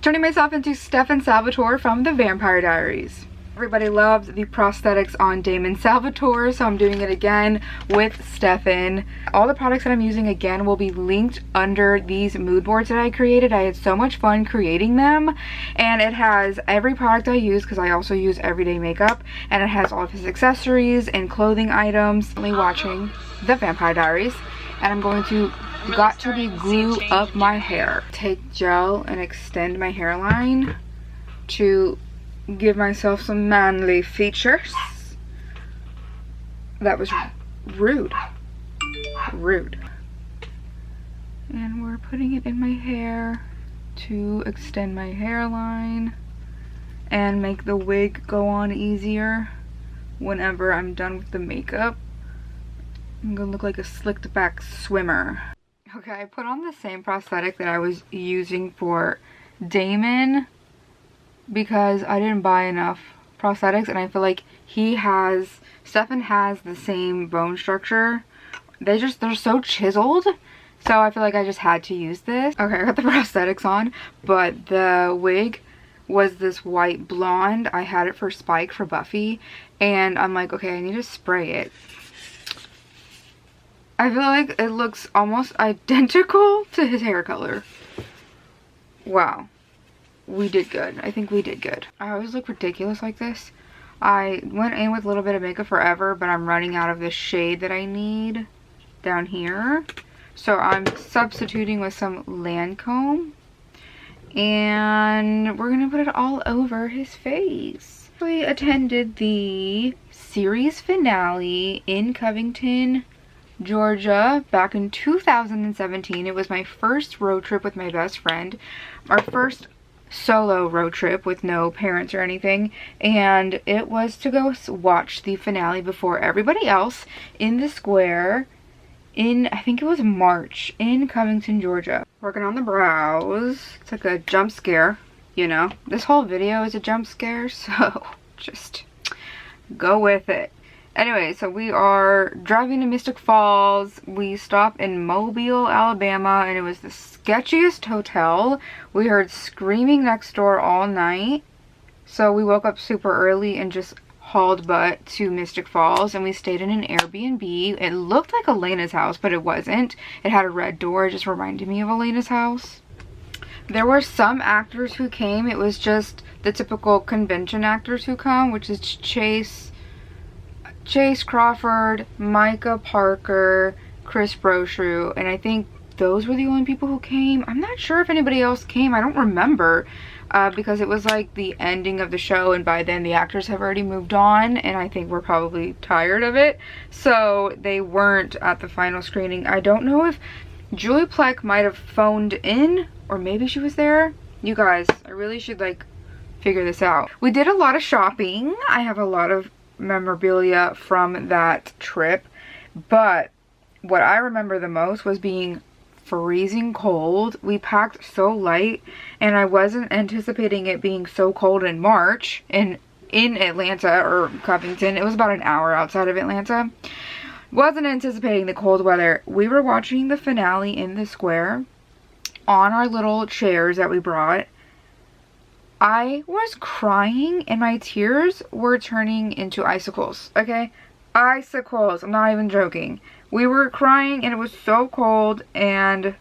Turning myself into Stefan Salvatore from the Vampire Diaries. Everybody loved the prosthetics on Damon Salvatore, so I'm doing it again with Stefan. All the products that I'm using again will be linked under these mood boards that I created. I had so much fun creating them, and it has every product I use because I also use everyday makeup, and it has all of his accessories and clothing items. I'm watching the Vampire Diaries, and I'm going to glue up my hair. Take gel and extend my hairline to give myself some manly features. That was rude. Rude. And we're putting it in my hair to extend my hairline and make the wig go on easier whenever I'm done with the makeup. I'm gonna look like a slicked back swimmer. Okay, I put on the same prosthetic that I was using for Damon because I didn't buy enough prosthetics, and I feel like Stefan has the same bone structure. They're so chiseled, so I feel like I just had to use this. Okay, I got the prosthetics on, but the wig was this white blonde. I had it for Spike for Buffy, and I'm like, okay, I need to spray it. I feel like it looks almost identical to his hair color. Wow. We did good. I think we did good. I always look ridiculous like this. I went in with a little bit of makeup forever, but I'm running out of the shade that I need down here. So I'm substituting with some Lancome, and we're gonna put it all over his face. We attended the series finale in Covington, Georgia back in 2017. It was my first road trip with my best friend. Our first solo road trip with no parents or anything, and it was to go watch the finale before everybody else in the square in, I think it was March, in Covington, Georgia. Working on the brows. It's like a jump scare, you know. This whole video is a jump scare, so just go with it. Anyway, so we are driving to Mystic Falls. We stopped in Mobile, Alabama, and it was the sketchiest hotel. We heard screaming next door all night. So we woke up super early and just hauled butt to Mystic Falls, and we stayed in an Airbnb. It looked like Elena's house, but it wasn't. It had a red door. It just reminded me of Elena's house. There were some actors who came. It was just the typical convention actors who come, which is Chase Crawford, Micah Parker, Chris Broshrew, and I think those were the only people who came. I'm not sure if anybody else came. I don't remember because it was like the ending of the show, and by then the actors have already moved on, and I think we're probably tired of it, so they weren't at the final screening. I don't know if Julie Plec might have phoned in, or maybe she was there. You guys, I really should like figure this out. We did a lot of shopping. I have a lot of memorabilia from that trip, but what I remember the most was being freezing cold. We packed so light, and I wasn't anticipating it being so cold in March in Atlanta or Covington. It was about an hour outside of Atlanta. Wasn't anticipating the cold weather. We were watching the finale in the square on our little chairs that we brought. I was crying, and my tears were turning into icicles, okay? Icicles, I'm not even joking. We were crying, and it was so cold, but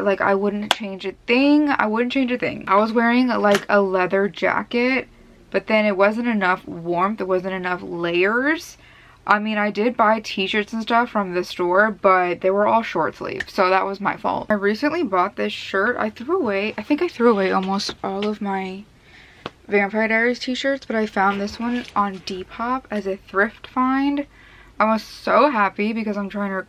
like, I wouldn't change a thing. I wouldn't change a thing. I was wearing like a leather jacket, but then it wasn't enough warmth. There wasn't enough layers. I mean, I did buy t-shirts and stuff from the store, but they were all short sleeve, so that was my fault. I recently bought this shirt. I think I threw away almost all of my Vampire Diaries t-shirts, but I found this one on Depop as a thrift find. I was so happy because I'm trying to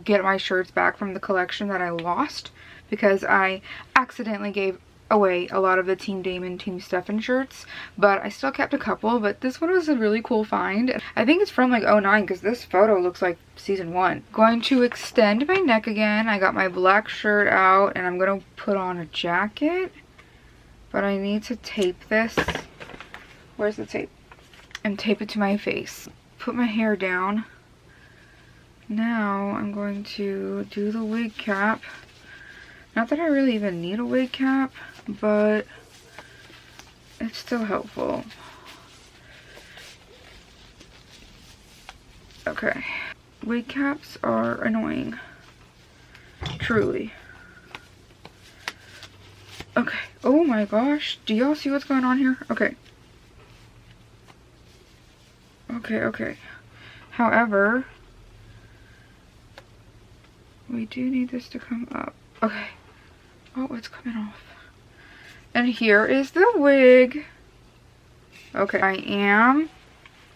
get my shirts back from the collection that I lost because I accidentally gave away a lot of the Team Damon, Team Stefan shirts, but I still kept a couple. But this one was a really cool find. I think it's from like 09 because this photo looks like season 1. Going to extend my neck again. I got my black shirt out, and I'm gonna put on a jacket, but I need to tape this. Where's the tape? And tape it to my face. Put my hair down. Now I'm going to do the wig cap. Not that I really even need a wig cap, but it's still helpful. Okay. Wig caps are annoying. Truly. Okay. Oh my gosh. Do y'all see what's going on here? Okay. Okay. However, we do need this to come up. Okay. Oh, it's coming off. And here is the wig. Okay, I am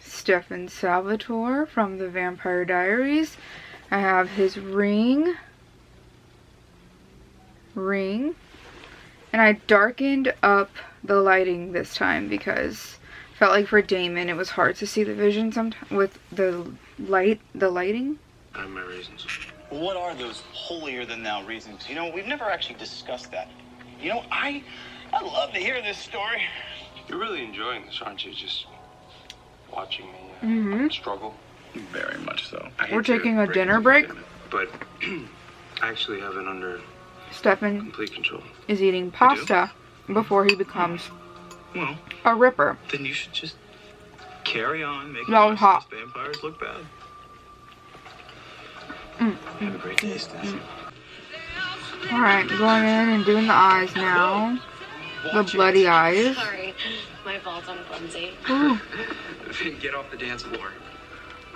Stefan Salvatore from the Vampire Diaries. I have his ring. And I darkened up the lighting this time because I felt like for Damon it was hard to see the vision sometimes with the lighting. I have my reasons. Well, what are those holier-than-thou reasons? You know, we've never actually discussed that. You know, I'd love to hear this story. You're really enjoying this, aren't you? Just watching me struggle. Very much so. We're taking a dinner break. But I actually have it under Stefan complete control. is eating pasta before he becomes Well, a ripper. then you should just carry on making That was hot. vampires look bad. Have a great day, Stefan. Alright, going in and doing the eyes now. The bloody eyes. Sorry, my fault, I'm clumsy. Ooh. Get off the dance floor.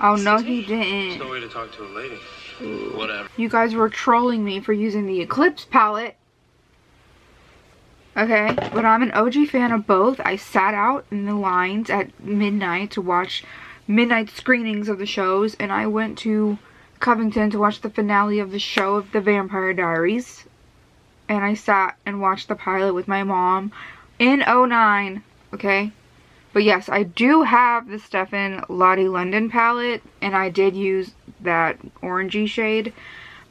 Oh no, he There's didn't. no way to talk to a lady. Whatever. You guys were trolling me for using the Eclipse palette. Okay, but I'm an OG fan of both. I sat out in the lines at midnight to watch midnight screenings of the shows, and I went to Covington to watch the finale of the show of the Vampire Diaries. And I sat and watched the pilot with my mom in '09, okay? But yes, I do have the Stefan Lottie London palette, and I did use that orangey shade.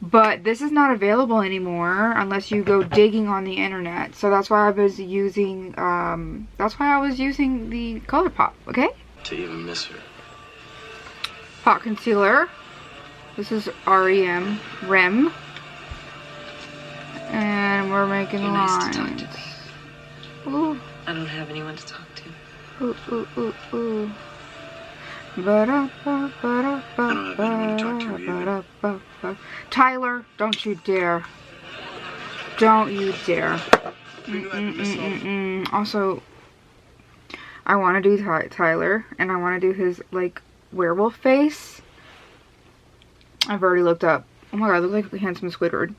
But this is not available anymore unless you go digging on the internet. So that's why I was using, the ColourPop, okay? To even miss her. Pot concealer. This is REM. And we're making You're lines. nice to talk to me. Ooh. I don't have anyone to talk to. Ooh. Tyler, don't you dare. Don't you dare. Also, I want to do Tyler, and I want to do his, like, werewolf face. I've already looked up. Oh my god, I look like a handsome Squidward.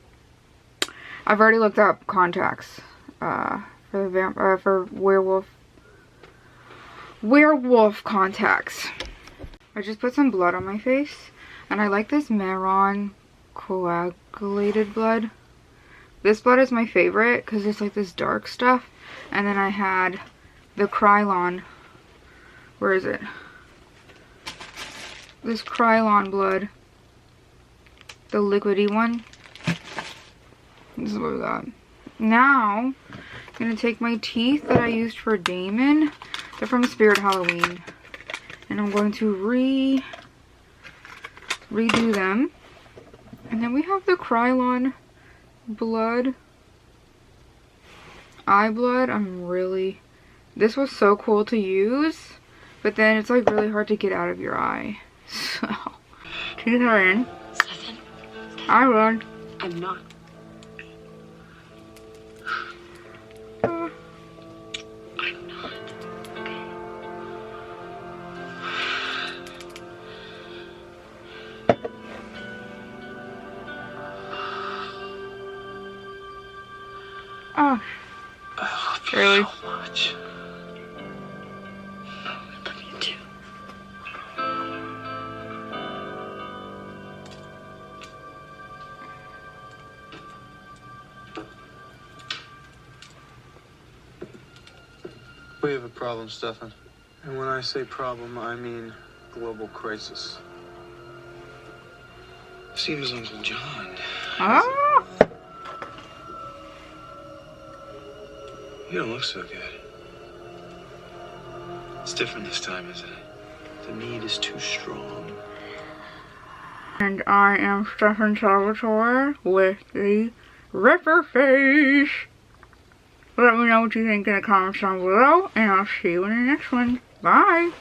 I've already looked up contacts for werewolf contacts. I just put some blood on my face, and I like this Marron coagulated blood. This blood is my favorite because it's like this dark stuff. And then I had the Krylon. Where is it? This Krylon blood. The liquidy one. This is what we got. Now, I'm going to take my teeth that I used for Damon. They're from Spirit Halloween. And I'm going to redo them. And then we have the Krylon blood. Eye blood. This was so cool to use. But then it's like really hard to get out of your eye. So, teeth are in. Stefan? I run. I'm not. I'm not. Okay. Oh. I love you Really? so much. I love you too. We have a problem, Stefan. And when I say problem, I mean global crisis. Same as Uncle John. Ah. You don't look so good. It's different this time, isn't it? The need is too strong. And I am Stefan Salvatore with the Ripper face. Let me know what you think in the comments down below, and I'll see you in the next one. Bye.